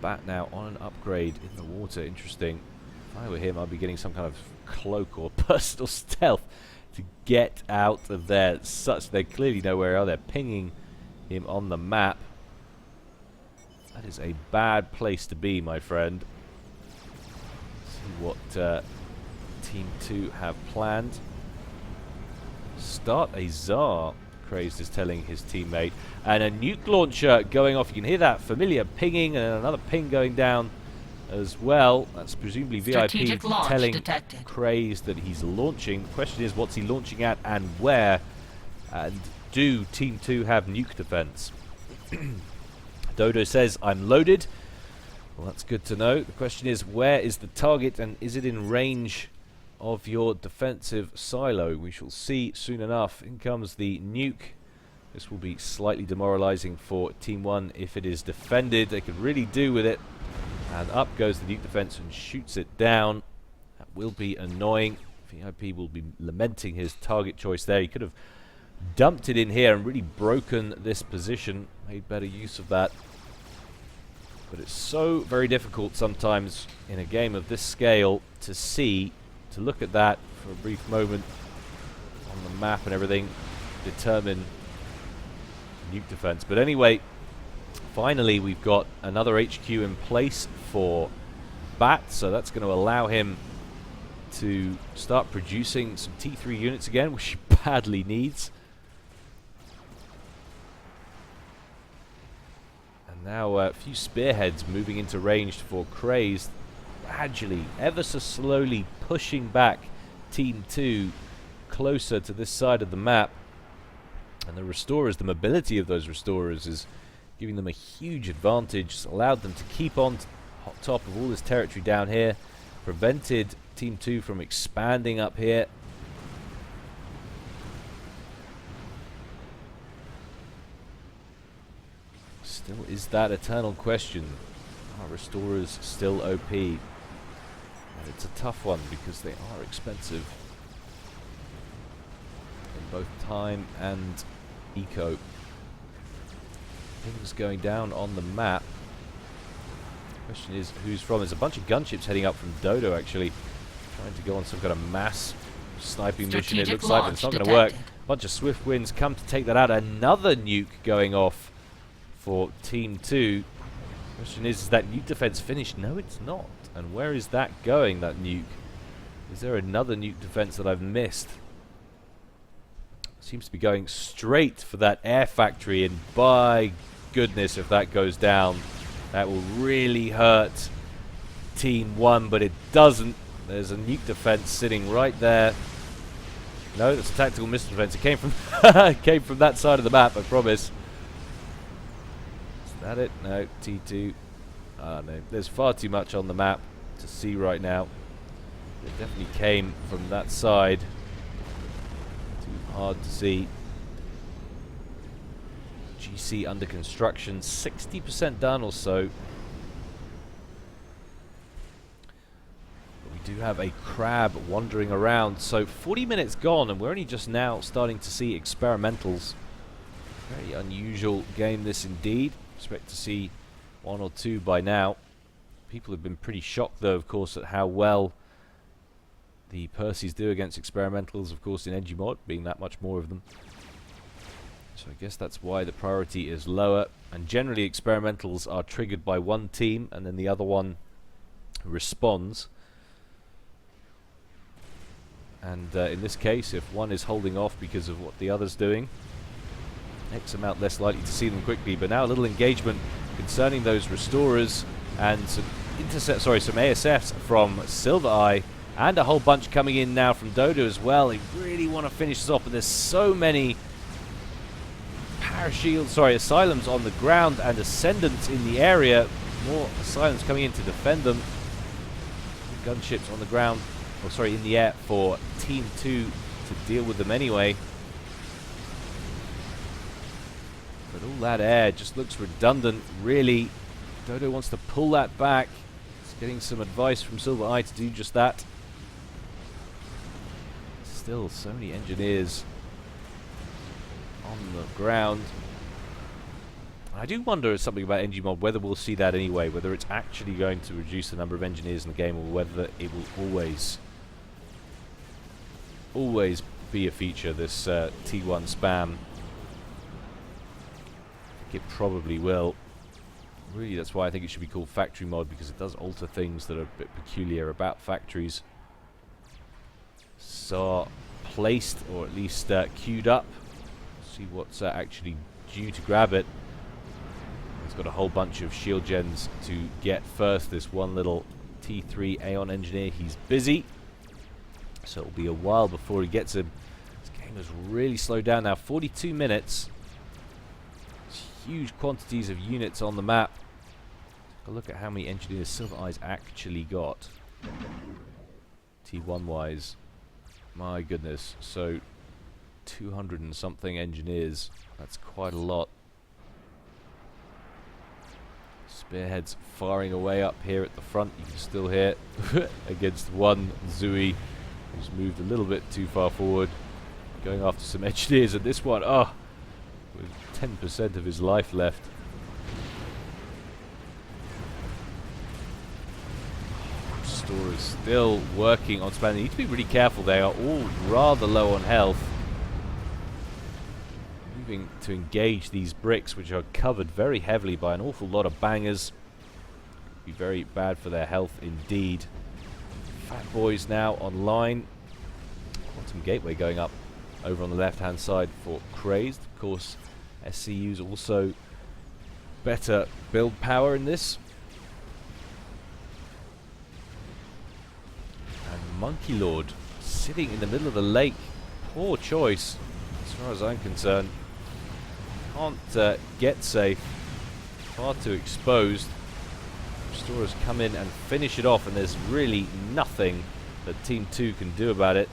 Bat now on an upgrade in the water. Interesting. If I were him, I'd be getting some kind of cloak or personal stealth to get out of there. Such they clearly know where they are. They're pinging him on the map. That is a bad place to be, my friend. See what Team 2 have planned. Start a Tsar, Crazed is telling his teammate. And a nuke launcher going off. You can hear that familiar pinging and another ping going down as well. That's presumably VIP telling Crazed that he's launching. The question is, what's he launching at and where? And do Team 2 have nuke defense? Dodo says, I'm loaded. Well, that's good to know. The question is, where is the target and is it in range of your defensive silo? We shall see soon enough. In comes the nuke. This will be slightly demoralizing for Team 1 if it is defended. They could really do with it. And up goes the nuke defense and shoots it down. That will be annoying. VIP will be lamenting his target choice there. He could have dumped it in here and really broken this position. Made better use of that. But it's so very difficult sometimes in a game of this scale to see, to look at that for a brief moment on the map and everything, determine nuke defense. But anyway, finally we've got another HQ in place for Bat, so that's going to allow him to start producing some T3 units again, which she badly needs. And now a few spearheads moving into range for Crazed, gradually, ever so slowly pushing back Team 2 closer to this side of the map. And the restorers, the mobility of those restorers is giving them a huge advantage. It's allowed them to keep on top of all this territory down here, prevented Team 2 from expanding up here. Still is that eternal question. Are restorers still OP? And it's a tough one because they are expensive in both time and eco. Things going down on the map. Question is who's from. There's a bunch of gunships heading up from Dodo actually, trying to go on some kind of mass sniping mission. It looks like, but it's not going to work. A bunch of swift winds come to take that out. Another nuke going off for Team 2. Question is that nuke defense finished? No, it's not. And where is that going, that nuke? Is there another nuke defense that I've missed? Seems to be going straight for that air factory, and by goodness, if that goes down, that will really hurt Team 1, but it doesn't. There's a nuke defense sitting right there. No, that's a tactical missile defense. It came from came from that side of the map, I promise. Is that it? No, T2. No, there's far too much on the map to see right now. It definitely came from that side. Too hard to see. GC under construction, 60% done or so. But we do have a crab wandering around. So 40 minutes gone, and we're only just now starting to see experimentals. Very unusual game this indeed. Expect to see one or two by now. People have been pretty shocked though, of course, at how well the Percys do against experimentals, of course, in Engie mod, being that much more of them. So I guess that's why the priority is lower. And generally experimentals are triggered by one team and then the other one responds. And in this case, if one is holding off because of what the other's doing, X amount less likely to see them quickly. But now a little engagement concerning those restorers and some some ASFs from Silver Eye, and a whole bunch coming in now from Dodo as well. They really want to finish this off, but there's so many asylums on the ground and ascendants in the area. More asylums coming in to defend them. Gunships on the ground, in the air for Team 2 to deal with them anyway. But all that air just looks redundant, really. Dodo wants to pull that back. He's getting some advice from Silver Eye to do just that. Still so many engineers on the ground. I do wonder something about Engie mod, whether we'll see that anyway, whether it's actually going to reduce the number of engineers in the game, or whether it will always be a feature, this T1 spam. I think it probably will. Really, that's why I think it should be called factory mod, because it does alter things that are a bit peculiar about factories. So placed, or at least queued up. See what's actually due to grab it. It's got a whole bunch of shield gens to get first. This one little T3 Aeon engineer, he's busy, so it'll be a while before he gets him. This game has really slowed down now. 42 minutes. There's huge quantities of units on the map. Take a look at how many engineers Silver Eye's actually got. T1 wise. My goodness. So 200 and something engineers. That's quite a lot. Spearheads firing away up here at the front. You can still hear against one Zui who's moved a little bit too far forward. Going after some engineers, and this one, with 10% of his life left. Store is still working on spam. They need to be really careful. They are all rather low on health. Moving to engage these bricks, which are covered very heavily by an awful lot of bangers. Be very bad for their health indeed. Fat Boys now online. Quantum Gateway going up over on the left-hand side for Crazed. Of course, SCU's also better build power in this. And Monkey Lord sitting in the middle of the lake. Poor choice, as far as I'm concerned. Can't get safe. Far too exposed. Restorers come in and finish it off, and there's really nothing that Team 2 can do about it.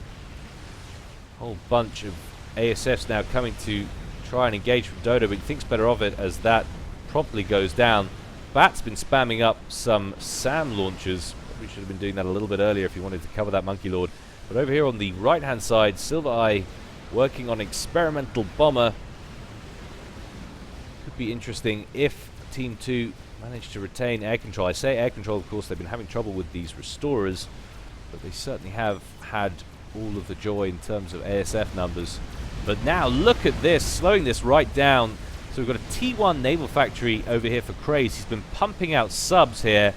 Whole bunch of ASFs now coming to try and engage from Dodo, but he thinks better of it as that promptly goes down. Bat's been spamming up some SAM launchers. Probably should have been doing that a little bit earlier if he wanted to cover that Monkey Lord. But over here on the right-hand side, Silver Eye working on experimental bomber. Could be interesting if Team 2 managed to retain air control. I say air control, of course, they've been having trouble with these restorers, but they certainly have had all of the joy in terms of ASF numbers. But now look at this, slowing this right down. So we've got a T1 naval factory over here for Craze. He's been pumping out subs here,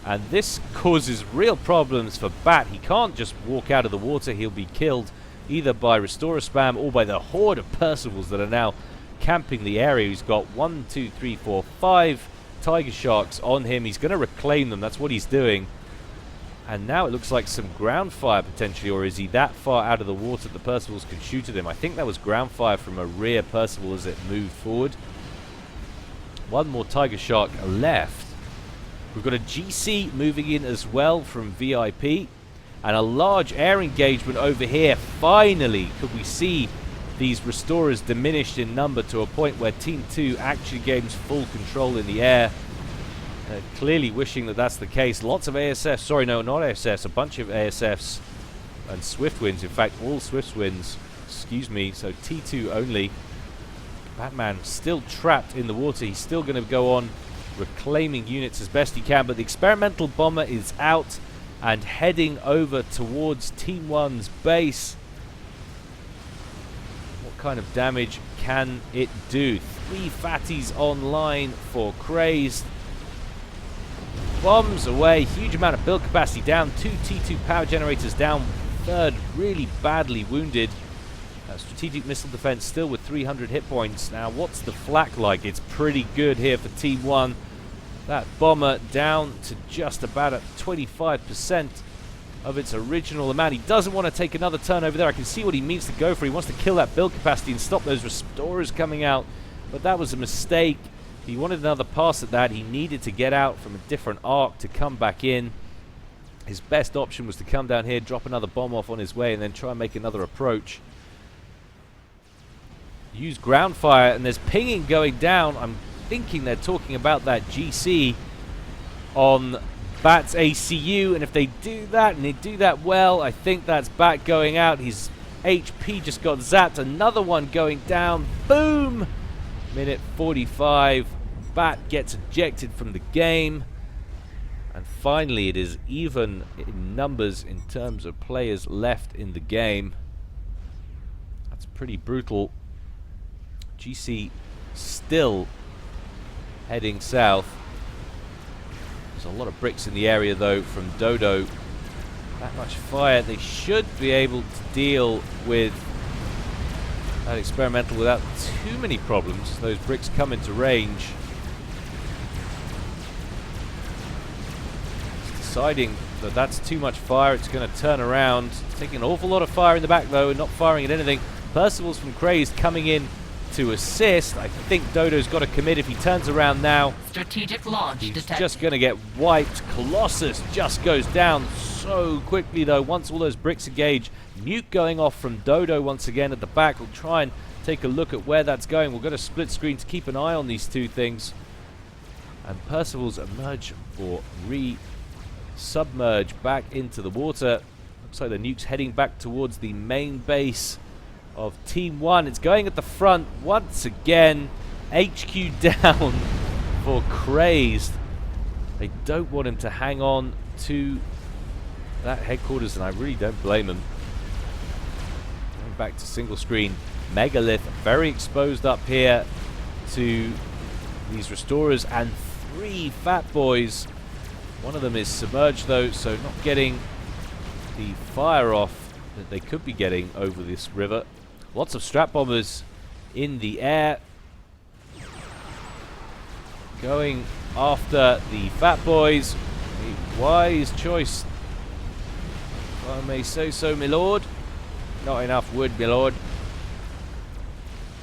and this causes real problems for Bat. He can't just walk out of the water. He'll be killed either by restorer spam or by the horde of Percivals that are now camping the area. He's got 1, 2, 3, 4, 5 Tiger Sharks on him. He's going to reclaim them. That's what he's doing. And now it looks like some ground fire potentially, or is he that far out of the water that the Percivals can shoot at him? I think that was ground fire from a rear Percival as it moved forward. One more Tiger Shark left. We've got a GC moving in as well from VIP, and a large air engagement over here. Finally, could we see these restorers diminished in number to a point where Team 2 actually gains full control in the air. Clearly wishing that that's the case. Lots of ASFs, sorry, no, not ASFs, a bunch of ASFs and Swiftwinds. In fact, all Swiftwinds, excuse me, so T2 only. Batman still trapped in the water. He's still going to go on reclaiming units as best he can, but the experimental bomber is out and heading over towards Team 1's base. What kind of damage can it do? 3 fatties online for Crazed. Bombs away, huge amount of build capacity down, 2 T2 power generators down, third really badly wounded. Strategic missile defense still with 300 hit points. Now what's the flak like? It's pretty good here for Team 1. That bomber down to just about at 25% of its original amount. He doesn't want to take another turn over there. I can see what he means to go for. He wants to kill that build capacity and stop those restorers coming out, but that was a mistake. He wanted another pass at that. He needed to get out from a different arc to come back in. His best option was to come down here, drop another bomb off on his way, and then try and make another approach. Use ground fire, and there's pinging going down. I'm thinking they're talking about that GC on Bat's ACU, and if they do that, and they do that well, I think that's Bat going out. His HP just got zapped. Another one going down. Boom! Minute 45, Bat gets ejected from the game, and finally it is even in numbers in terms of players left in the game. That's pretty brutal. GC still heading south. There's a lot of bricks in the area though from Dodo. That much fire, they should be able to deal with that experimental without too many problems. Those bricks come into range. It's deciding that that's too much fire. It's going to turn around. Taking an awful lot of fire in the back though and not firing at anything. Percivals from Crazed coming in to assist. I think Dodo's got to commit if he turns around now. Strategic launch detected. Just going to get wiped. Colossus just goes down so quickly though once all those bricks engage. Nuke going off from Dodo once again at the back. We'll try and take a look at where that's going. We'll go to split screen to keep an eye on these two things. And Percivals emerge or re-submerge back into the water. Looks like the nuke's heading back towards the main base of Team 1. It's going at the front once again. HQ down for Crazed. They don't want him to hang on to that headquarters, and I really don't blame him. Going back to single screen. Megalith very exposed up here to these restorers, and 3 fat boys. One of them is submerged though, so not getting the fire off that they could be getting over this river. Lots of strat bombers in the air, going after the fat boys. A wise choice, if I may say so, my lord. Not enough wood, my lord.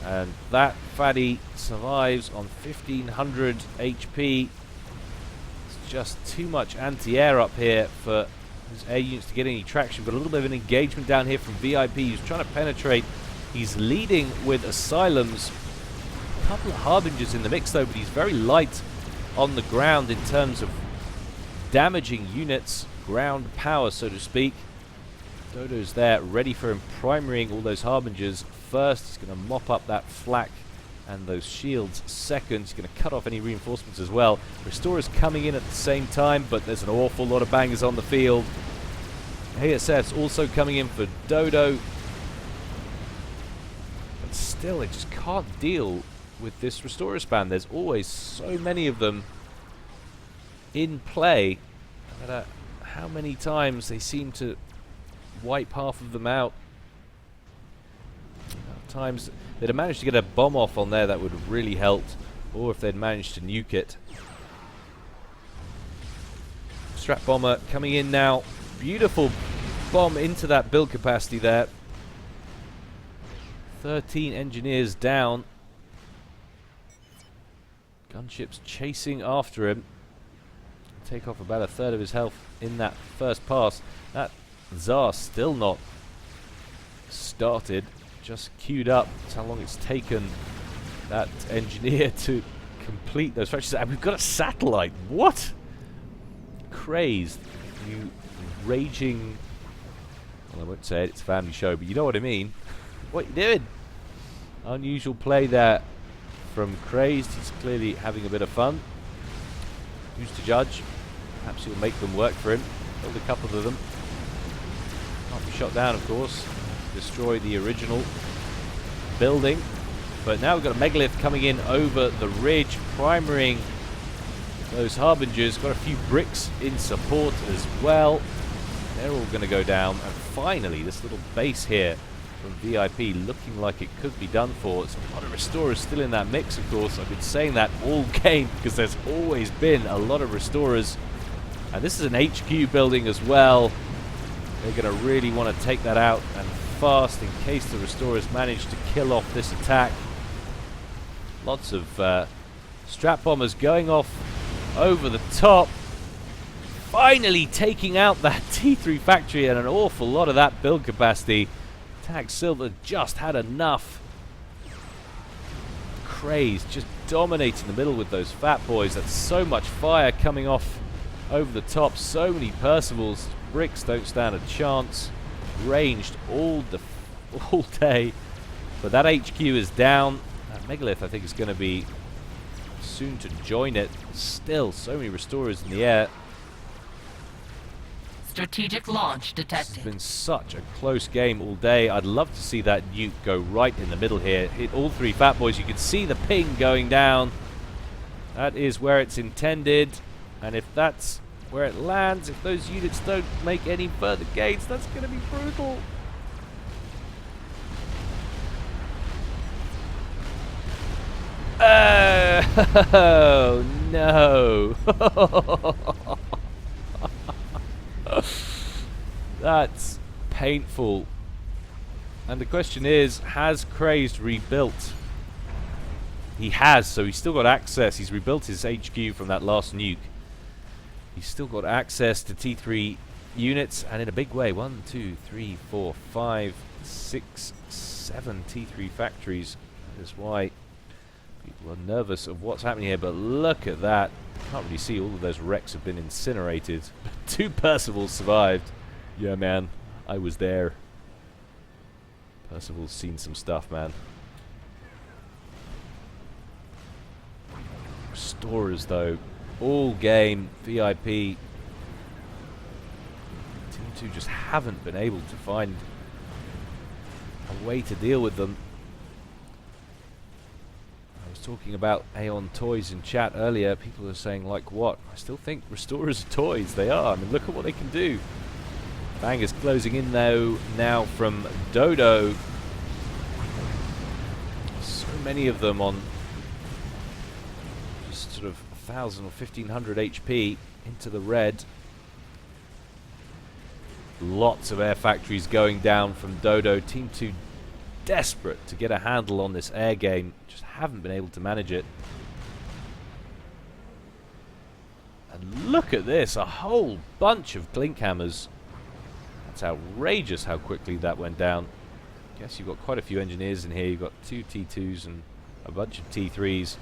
And that fatty survives on 1500 HP. It's just too much anti-air up here for his air units to get any traction. But a little bit of an engagement down here from VIP, who's trying to penetrate. He's leading with asylums. A couple of harbingers in the mix though, but he's very light on the ground in terms of damaging units, ground power so to speak. Dodo's there, ready for him, primarying all those harbingers first. He's going to mop up that flak and those shields second. He's going to cut off any reinforcements as well. Restorers coming in at the same time, but there's an awful lot of bangers on the field. ASF's also coming in for Dodo. But still, it just can't deal with this Restorer span. There's always so many of them in play. No matter how many times they seem to wipe half of them out. Times they'd have managed to get a bomb off on there, that would have really helped. Or if they'd managed to nuke it. Strat bomber coming in now. Beautiful bomb into that build capacity there. 13 engineers down. Gunships chasing after him. Take off about a third of his health in that first pass. That Tsar still not started. Just queued up. That's how long it's taken that engineer to complete those fractures. And we've got a satellite. What? Crazed. You raging... Well, I won't say it. It's a family show, but you know what I mean. What you doing? Unusual play there from Crazed. He's clearly having a bit of fun. Who's to judge? Perhaps he'll make them work for him. Killed a couple of them. Can't be shot down, of course. Destroy the original building. But now we've got a megalith coming in over the ridge, primarying those harbingers. Got a few bricks in support as well. They're all going to go down. And finally, this little base here from VIP looking like it could be done for. It's a lot of restorers still in that mix, of course. I've been saying that all game because there's always been a lot of restorers. And this is an HQ building as well. They're going to really want to take that out and fast in case the restorers manage to kill off this attack. Lots of strat bombers going off over the top. Finally taking out that T3 factory and an awful lot of that build capacity. Tag Silver just had enough. Craze just dominating the middle with those fat boys. That's so much fire coming off over the top. So many Percivals. Bricks don't stand a chance. Ranged all day. But that HQ is down. That Megalith, I think, is going to be soon to join it. Still, so many restorers in the air. Strategic launch detected. It's been such a close game all day. I'd love to see that nuke go right in the middle here. Hit all three fat boys. You can see the ping going down. That is where it's intended. And if that's where it lands, if those units don't make any further gains, that's going to be brutal. Oh no. That's painful. And the question is, has Crazed rebuilt? He has, so he's still got access. He's rebuilt his HQ from that last nuke. He's still got access to T3 units, and in a big way. 1, 2, 3, 4, 5, 6, 7 T3 factories. That is why people are nervous of what's happening here, but look at that. Can't really see, all of those wrecks have been incinerated. 2 Percivals survived. Yeah, man, I was there. Percival's seen some stuff, man. Restorers, though, all game. VIP Team 2 just haven't been able to find a way to deal with them. I was talking about Aeon toys in chat earlier. People are saying, like, what? I still think restorers are toys. They are. I mean, look at what they can do. Bangers closing in though now from Dodo. So many of them on just sort of 1,000 or 1,500 HP into the red. Lots of air factories going down from Dodo. Team 2 desperate to get a handle on this air game. Just haven't been able to manage it. And look at this, a whole bunch of Clink Hammers. That's outrageous how quickly that went down. Guess you've got quite a few engineers in here. You've got 2 T2s and a bunch of T3s.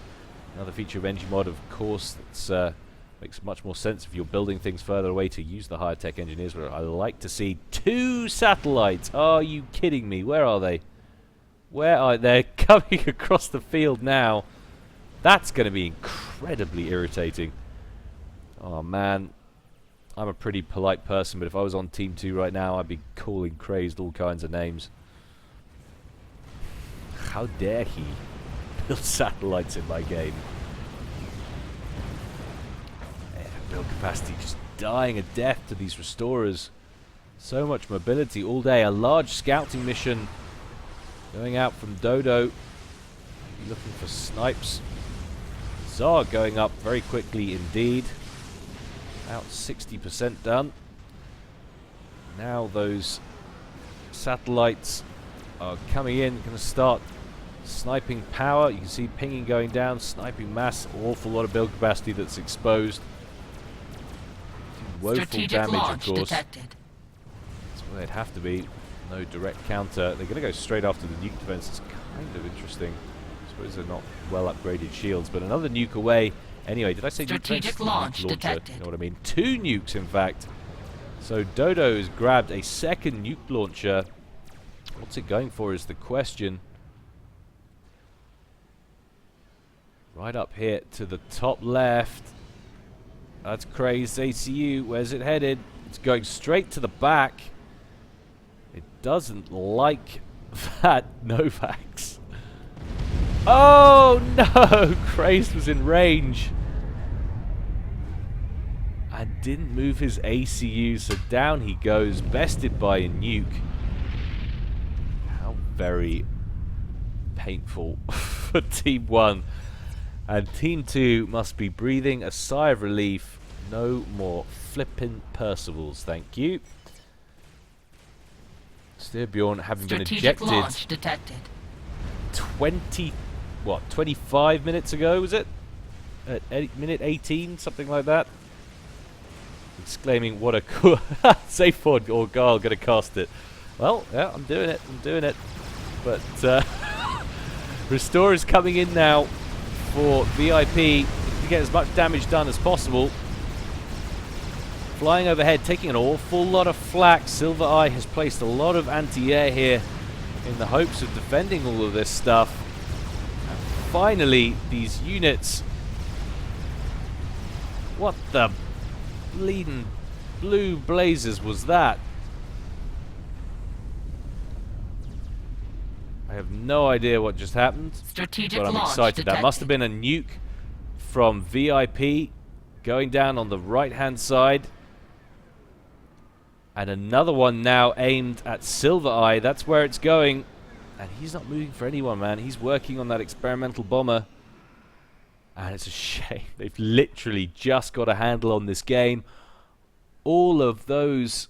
Another feature of Engie mod, of course, that makes much more sense if you're building things further away to use the higher tech engineers. But I like to see 2 satellites. Are you kidding me? Where are they? Where are they? Coming across the field now. That's going to be incredibly irritating. Oh man, I'm a pretty polite person, but if I was on Team 2 right now, I'd be calling crazed all kinds of names. How dare he build satellites in my game? Build capacity just dying a death to these restorers. So much mobility all day. A large scouting mission going out from Dodo. Looking for snipes. Zog going up very quickly indeed. About 60% done. Now those satellites are coming in. Going to start sniping power. You can see pinging going down. Sniping mass. Awful lot of build capacity that's exposed. Woeful Strategic launch damage, of course. detected. That's where they'd have to be. No direct counter. They're going to go straight after the nuke defense. It's kind of interesting. I suppose they're not well upgraded shields, but another nuke away. Anyway, did I say nuke Strategic defense? launch Nuke launcher, detected. you know what I mean? 2 nukes, in fact. So Dodo has grabbed a second nuke launcher. What's it going for is the question. Right up here to the top left. That's crazed ACU. Where's it headed? It's going straight to the back. It doesn't like that Novax. Oh no! Crazed was in range. And didn't move his ACU, so down he goes, bested by a nuke. How very painful for Team 1. And Team 2 must be breathing a sigh of relief. No more flippin' Percivals, thank you. Styrbjorn having been Strategic ejected launch detected. 25 minutes ago, was it? At minute 18, something like that. Exclaiming, what a cool... Zayford or Garl gonna cast it. Well, yeah, I'm doing it. But, Restore is coming in now for VIP to get as much damage done as possible. Flying overhead, taking an awful lot of flak. Silver Eye has placed a lot of anti-air here in the hopes of defending all of this stuff. And finally, these units... What the bleeding blue blazes was that? I have no idea what just happened, Strategic but I'm launch excited. detected. That must have been a nuke from VIP going down on the right-hand side. And another one now aimed at Silver Eye. That's where it's going. And he's not moving for anyone, man. He's working on that experimental bomber. And it's a shame. They've literally just got a handle on this game. All of those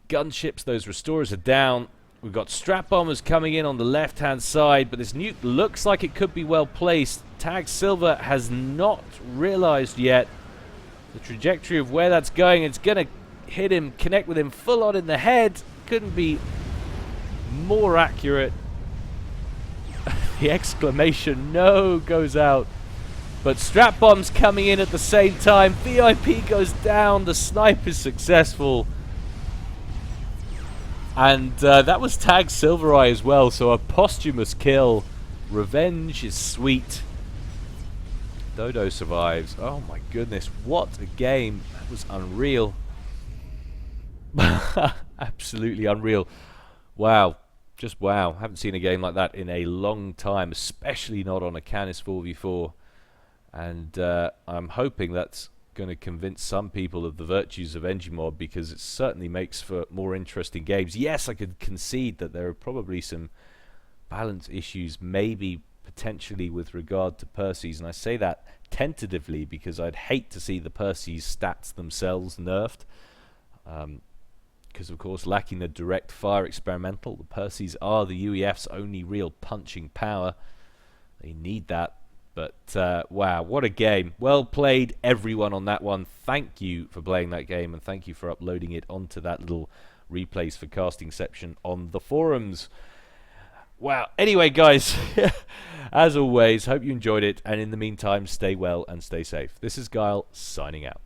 gunships, those restorers are down. We've got strap bombers coming in on the left-hand side, but this nuke looks like it could be well placed. Tag Silver has not realized yet the trajectory of where that's going. It's going to hit him, connect with him full on in the head. Couldn't be more accurate. The exclamation no goes out. But strap bombs coming in at the same time. VIP goes down. The snipe is successful. And that was Tag Silver Eye as well. So a posthumous kill. Revenge is sweet. Dodo survives. Oh my goodness. What a game. That was unreal. Absolutely unreal. Wow. Just wow. Haven't seen a game like that in a long time. Especially not on a Canis 4v4. And I'm hoping that's going to convince some people of the virtues of Engie mod, because it certainly makes for more interesting games. Yes, I could concede that there are probably some balance issues, maybe potentially with regard to Percy's, and I say that tentatively because I'd hate to see the Percy's stats themselves nerfed, because of course lacking the direct fire experimental, the Percy's are the UEF's only real punching power. They need that. But wow, what a game. Well played everyone on that one. Thank you for playing that game, and thank you for uploading it onto that little replays for casting section on the forums. Wow. Anyway, guys, as always, hope you enjoyed it, and in the meantime, stay well and stay safe. This is Guile, signing out.